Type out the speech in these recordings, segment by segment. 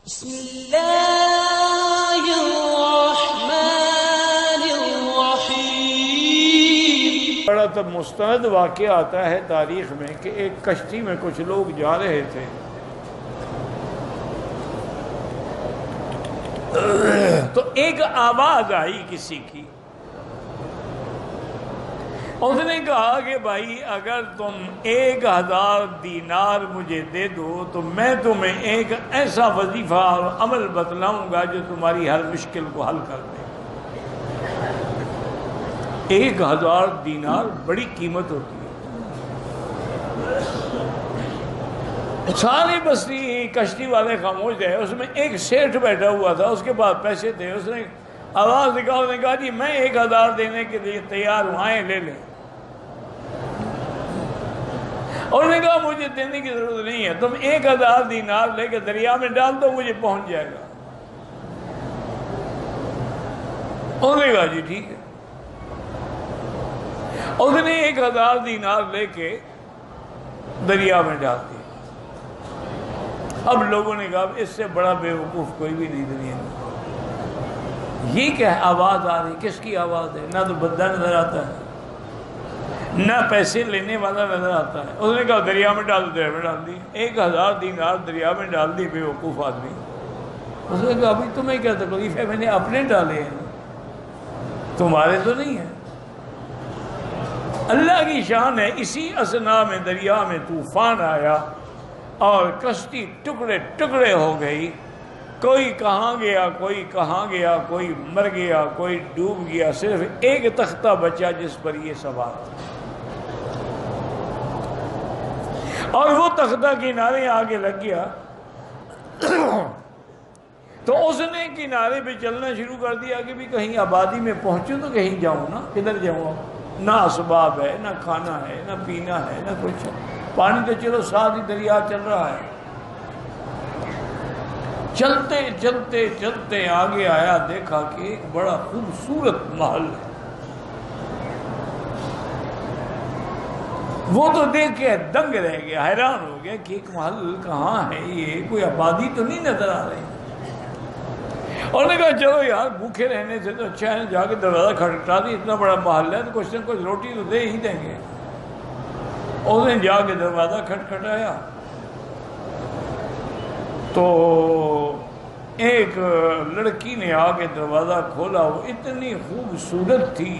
بسم اللہ الرحمن الرحیم۔ بڑا تب مستند واقعہ آتا ہے تاریخ میں کہ ایک کشتی میں کچھ لوگ جا رہے تھے، تو ایک آواز آئی کسی کی، اس نے کہا کہ بھائی اگر تم 1000 دینار مجھے دے دو تو میں تمہیں ایک ایسا وظیفہ اور عمل بتلاؤں گا جو تمہاری ہر مشکل کو حل کر دے۔ 1000 دینار بڑی قیمت ہوتی ہے۔ سارے بستی کشتی والے خاموش رہے، اس میں ایک سیٹھ بیٹھا ہوا تھا، اس کے پاس پیسے تھے، اس نے آواز نکالا، اس نے کہا جی میں 1000 دینے کے لیے تیار ہوں، آئیں لے لیں۔ اور نے کہا مجھے دینے کی ضرورت نہیں ہے، تم 1000 دینار لے کے دریا میں ڈال دو، مجھے پہنچ جائے گا۔ اور نے کہا جی ٹھیک ہے۔ اس نے 1000 دینار لے کے دریا میں ڈال دیا۔ اب لوگوں نے کہا اس سے بڑا بیوقوف کوئی بھی نہیں دنیا میں۔ یہ کیا آواز آ رہی، کس کی آواز ہے؟ نہ تو بندہ نظر آتا ہے، نہ پیسے لینے والا نظر آتا ہے۔ اس نے کہا دریا میں ڈال دو، دریا میں ڈال دی۔ 1000 دینار دریا میں ڈال دی بیوقوف آدمی۔ اس نے کہا ابھی تمہیں کیا تکلیف ہے، میں نے اپنے ڈالے ہیں، تمہارے تو نہیں ہیں۔ اللہ کی شان ہے، اسی اثنا میں دریا میں طوفان آیا اور کشتی ٹکڑے ٹکڑے ہو گئی، کوئی کہاں گیا، کوئی کہاں گیا، کوئی مر گیا، کوئی ڈوب گیا، صرف ایک تختہ بچا جس پر یہ سوار تھا۔ اور وہ تختہ کنارے آگے لگ گیا، تو اس نے کنارے پہ چلنا شروع کر دیا کہ بھی کہیں آبادی میں پہنچوں تو کہیں جاؤں نا، کدھر جاؤں؟ نہ اسباب ہے، نہ کھانا ہے، نہ پینا ہے، نہ کچھ ہے۔ پانی تو چلو ساتھ ہی دریا چل رہا ہے۔ چلتے چلتے چلتے آگے آیا، دیکھا کہ ایک بڑا خوبصورت محل ہے۔ وہ تو دیکھ کے دنگ رہ گیا، حیران ہو گیا کہ ایک محل کہاں ہے، یہ کوئی آبادی تو نہیں نظر آ رہی۔ اور نے کہا چلو یار بھوکے رہنے سے تو اچھا ہے، جا کے دروازہ کھٹکھٹا دی، اتنا بڑا محل ہے تو کچھ نہ کچھ روٹی تو دے ہی دیں گے۔ اس نے جا کے دروازہ کھٹکھٹایا تو ایک لڑکی نے آ کے دروازہ کھولا، وہ اتنی خوبصورت تھی،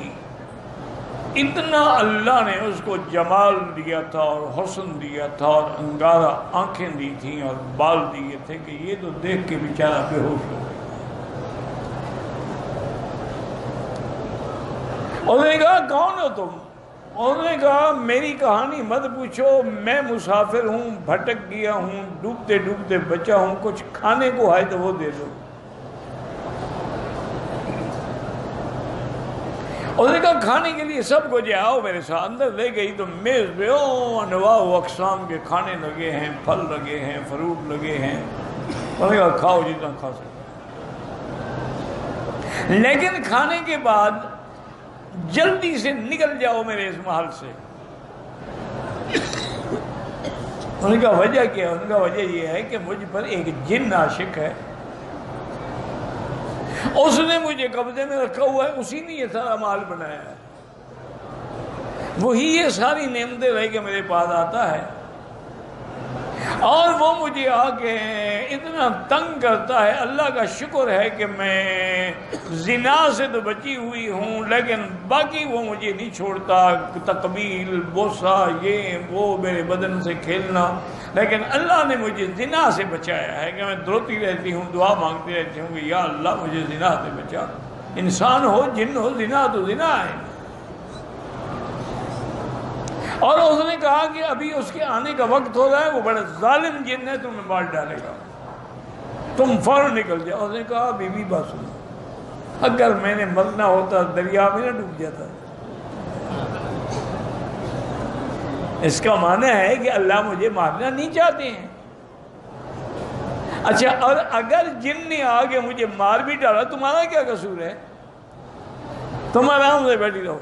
اتنا اللہ نے اس کو جمال دیا تھا اور حسن دیا تھا اور انگارہ آنکھیں دی تھیں اور بال دیے تھے کہ یہ تو دیکھ کے بیچارہ بے ہوش ہو گیا۔ اس نے کہا کون ہو تم؟ اس نے کہا میری کہانی مت پوچھو، میں مسافر ہوں، بھٹک گیا ہوں، ڈوبتے ڈوبتے بچا ہوں، کچھ کھانے کو ہے تو وہ دے دو۔ اس نے کہا کھانے کے لیے سب کچھ ہے، آؤ میرے ساتھ۔ اندر لے گئی تو میز پہ انواع و اقسام کے کھانے لگے ہیں، پھل لگے ہیں، فروٹ لگے ہیں۔ اس نے کہا کھاؤ جتنا کھا سکتے، لیکن کھانے کے بعد جلدی سے نکل جاؤ میرے اس محل سے۔ ان کا وجہ کیا؟ ان کا وجہ یہ ہے کہ مجھ پر ایک جن عاشق ہے، اس نے مجھے قبضے میں رکھا ہوا ہے، اسی نے یہ سارا مال بنایا ہے، وہی یہ ساری نعمتیں رہ کے میرے پاس آتا ہے، اور وہ مجھے آ کے اتنا تنگ کرتا ہے۔ اللہ کا شکر ہے کہ میں زنا سے تو بچی ہوئی ہوں، لیکن باقی وہ مجھے نہیں چھوڑتا، تقبیل، بوسہ، یہ وہ، میرے بدن سے کھیلنا، لیکن اللہ نے مجھے زنا سے بچایا ہے کہ میں روتی رہتی ہوں، دعا مانگتی رہتی ہوں کہ یا اللہ مجھے زنا سے بچا۔ انسان ہو، جن ہو، زنا تو زنا ہے۔ اور اس نے کہا کہ ابھی اس کے آنے کا وقت ہو رہا ہے، وہ بڑا ظالم جن ہے، تمہیں مار ڈالے گا، تم فوراً نکل جاؤ۔ اس نے کہا بی بی بات سنو، اگر میں نے مرنا ہوتا دریا میں نہ ڈوب جاتا۔ اس کا معنی ہے کہ اللہ مجھے مارنا نہیں چاہتے ہیں۔ اچھا، اور اگر جن نے آگے مجھے مار بھی ڈالا، تمہارا کیا قصور ہے؟ تم آرام سے بیٹھی رہو۔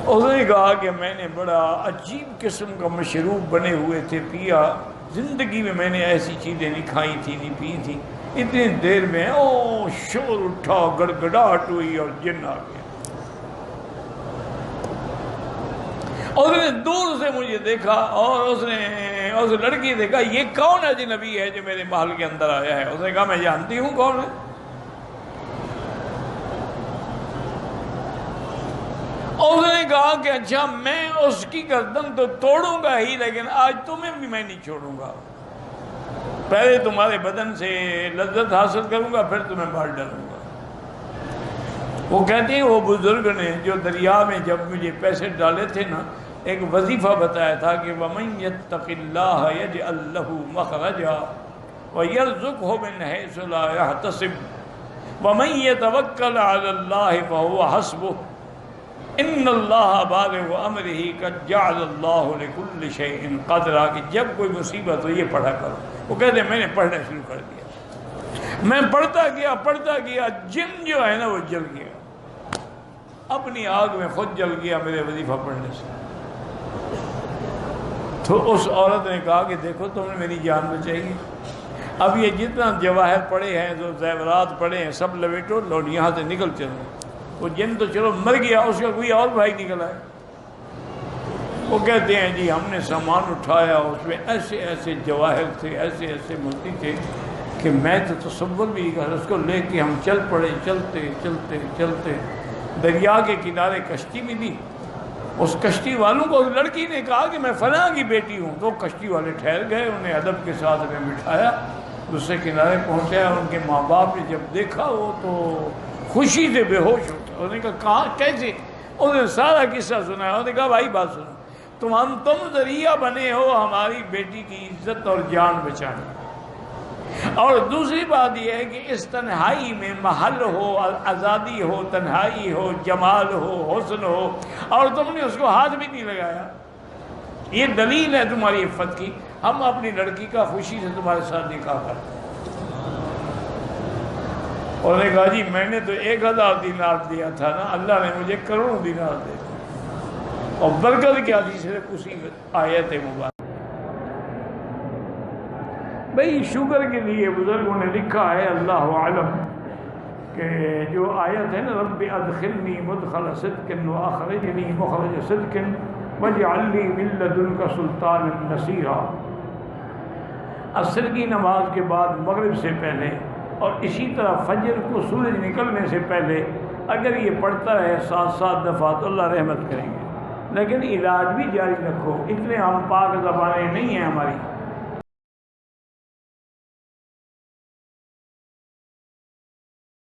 اس نے کہا کہ میں نے بڑا عجیب قسم کا مشروب بنے ہوئے تھے پیا، زندگی میں نے ایسی چیزیں نہیں کھائی تھی نہیں پی تھی. اتنی دیر میں شور اٹھا, گڑگڑاہٹ ہوئی اور جن آ گیا. اس نے دور سے مجھے دیکھا اور اس نے اس لڑکی دیکھا, یہ کون اجنبی ہے جو میرے محل کے اندر آیا ہے؟ اس نے کہا میں جانتی ہوں کون ہے. اس نے کہا کہ اچھا میں اس کی گردن تو توڑوں گا ہی, لیکن آج تمہیں بھی میں نہیں چھوڑوں گا. پہلے تمہارے بدن سے لذت حاصل کروں گا, پھر تمہیں مار ڈالوں گا. وہ کہتے ہیں وہ بزرگ نے جو دریا میں جب مجھے پیسے ڈالے تھے نا, ایک وظیفہ بتایا تھا کہ وَمَن يَتَّقِ اللَّهَ يَجْعَل لَّهُ مَخْرَجًا وَيَرْزُقْهُ مِنْ حَيْثُ لَا يَحْتَسِبُ وَمَن يَتَوَكَّلْ عَلَى اللَّهِ فَهُوَ حَسْبُهُ إِنَّ اللَّهَ بَالِغُ أَمْرِهِ قَدْ جَعَلَ اللَّهُ لِكُلِّ شَيْءٍ قَدْرًا. کہ جب کوئی مصیبت ہو یہ پڑھا کرو. وہ کہتے ہیں میں نے پڑھنا شروع کر دیا, میں پڑھتا گیا, جن جو ہے نا وہ جل گیا, اپنی آگ میں خود جل گیا میرے وظیفہ پڑھنے سے. تو اس عورت نے کہا کہ دیکھو تم نے میری جان بچائی. اب یہ جتنا جواہر پڑے ہیں, جو زیورات پڑے ہیں, سب لپیٹو لو, یہاں سے نکل چلو. وہ جن تو چلو مر گیا, اس کا کوئی اور بھائی نکل آئے. وہ کہتے ہیں جی ہم نے سامان اٹھایا, اس میں ایسے ایسے جواہر تھے, ایسے ایسے موتی تھے کہ میں تو تصور بھی نہیں کر. اس کو لے کے ہم چل پڑے, چلتے چلتے چلتے دریا کے کنارے کشتی بھی دی. اس کشتی والوں کو اس لڑکی نے کہا کہ میں فلاں کی بیٹی ہوں. تو کشتی والے ٹھہر گئے, انہیں ادب کے ساتھ میں بٹھایا, دوسرے کنارے پہنچایا. ان کے ماں باپ نے جب دیکھا وہ تو خوشی سے بے ہوش ہو گیا. انہوں نے کہا کہاں کیسے؟ انہوں نے سارا قصہ سنایا. انہوں نے کہا بھائی بات سنو, تم ذریعہ بنے ہو ہماری بیٹی کی عزت اور جان بچانے. اور دوسری بات یہ ہے کہ اس تنہائی میں محل ہو, آزادی ہو, تنہائی ہو, جمال ہو, حسن ہو, اور تم نے اس کو ہاتھ بھی نہیں لگایا. یہ دلیل ہے تمہاری عفت کی. ہم اپنی لڑکی کا خوشی سے تمہارے ساتھ نکاح کرتے ہیں. اور نے کہا جی میں نے تو 1000 دینار دیا تھا نا, اللہ نے مجھے کروڑوں دینار دے دیا. اور برکت کیا تھی صرف اسی آیت مبارک. بھئی شکر کے لیے بزرگوں نے لکھا ہے اللہ عالم کہ جو آیت ہے نا, رب ادخلنی مدخل صدق واخرجنی مخرج صدق واجعل لی من لدنک سلطانا نصیرا. عصر کی نماز کے بعد مغرب سے پہلے اور اسی طرح فجر کو سورج نکلنے سے پہلے اگر یہ پڑھتا رہے 7 دفعہ تو اللہ رحمت کریں گے. لیکن علاج بھی جاری رکھو, اتنے ہم پاک زبانیں نہیں ہیں ہماری.